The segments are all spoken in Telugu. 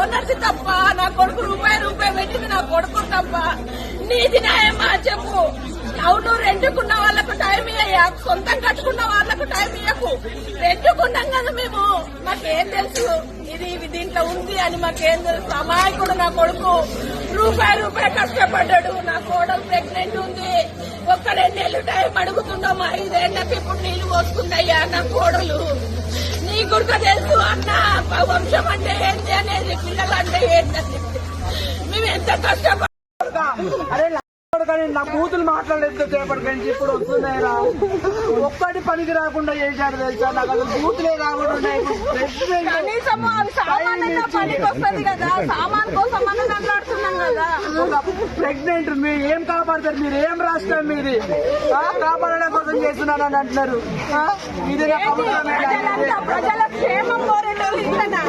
ఓనర్ది తప్ప, నా కొడుకు రూపాయి పెట్టింది నా కొడుకు తప్ప. నీది న్యాయమా చెప్పు? అవును, రెండుకున్న వాళ్ళకు టైం ఇయ్యా, సొంతం కట్టుకున్న వాళ్ళకు టైం ఇయ్యకు. రెండుకున్నాం కదా మేము, మాకేం తెలుసు ఇది దీంట్లో ఉంది అని? మాకేం తెలుసు? అమాయకుడు నా కొడుకు రూపాయి కష్టపడ్డాడు. నా కోడలు ప్రెగ్నెంట్ ఉంది. ఒక్క 2 నెలలు టైం అడుగుతున్నాం. 5 ఏళ్ళకి ఇప్పుడు నీళ్లు పోసుకుందయ్యా నా కోడలు. నీ గుడిక తెలుసు అన్న, వంశం అంటే ఏంటి అనేది, పిల్లలు అంటే ఏంటని. మేము ఎంత కష్టపడ నా కూతురు మాట్లాడేది చేపటికండి ఇప్పుడు వస్తున్నాయిరా. ఒక్కటి పనికి రాకుండా చేశాడు తెలుసా? నాకు అసలు బూతులే రాకుండా కనీసం పనికి వస్తుంది కదా, సామాన్ కోసం మనం మాట్లాడుతున్నాం కదా. ప్రెగ్నెంట్ మీరు ఏం కాపాడతారు? మీరు ఏం రాష్ట్రం మీది? కాపాడడం కోసం చేస్తున్నారని అంటున్నారు. ఇది ప్రజల క్షేమం కోరేటోళ్ళు ఇంతనా?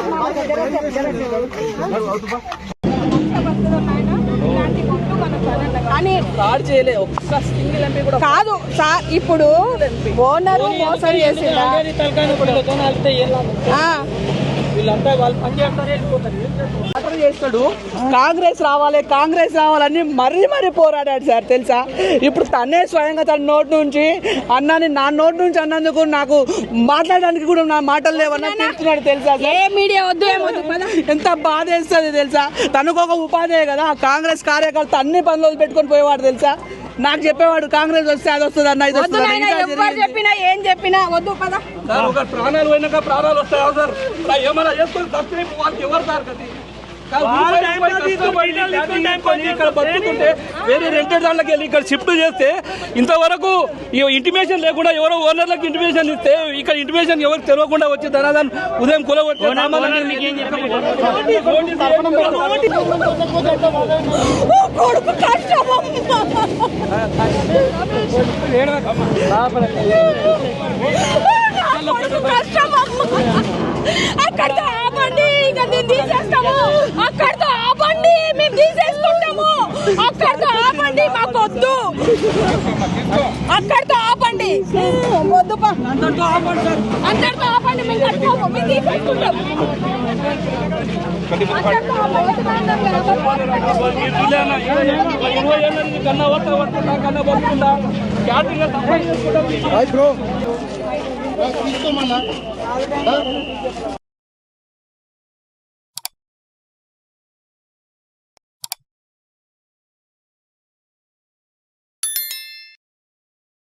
కాదు సార్, ఇప్పుడు ఓనర్ మోసం చేసిందా? చేస్తాడు. కాంగ్రెస్ రావాలని మరీ పోరాడాడు సార్ తెలుసా? ఇప్పుడు తనే స్వయంగా తన నోటి నుంచి అన్నాని, నా నోటి నుంచి అన్నందుకు నాకు మాట్లాడడానికి కూడా నా మాటలు లేవన్నా తిడుతున్నాడు తెలుసా? ఏ మీడియా వద్దు ఎంత బాధ వేస్తుంది తెలుసా? తనకు ఒక ఉపాధే కదా. కాంగ్రెస్ కార్యకర్త అన్ని పనులు పెట్టుకొని పోయేవాడు తెలుసా? నాకు చెప్పేవాడు కాంగ్రెస్ వస్తే అది వస్తుంది అన్న, ఇది వస్తుంది. చెప్పినా ఏం చెప్పినా వద్దు పద. ప్రాణాలు పోయినాక ప్రాణాలు వస్తాయా సార్? ఏమైనా చేసుకొని తప్పే వాళ్ళకి ఎవరు సార్ గతి? ఇక్కడ బతుకుంటే వేరే రెంటెడ్ దాంట్లోకి వెళ్ళి ఇక్కడ షిఫ్ట్ చేస్తే ఇంతవరకు ఇంటిమేషన్ లేకుండా ఎవరో ఓనర్లకు ఇంటిమేషన్ ఇస్తే ఇక్కడ ఇంటిమేషన్ ఎవరికి తెలియకుండా వచ్చి ధనాదాన్ని ఉదయం కూలగొట్టి అక్కడితో ఆపండి, ఇక మేము తీసేస్తాము. అక్కడితో ఆపండి, మేము తీసేసుకుంటాము. అక్కడితో ఆపండి, మాకు వద్దు. అక్కడితో ఆపండి, వద్దు. అందరితో ఆపండి, మేము కట్టుకోము, మేము తీసేసుకుంటాము. కన్నా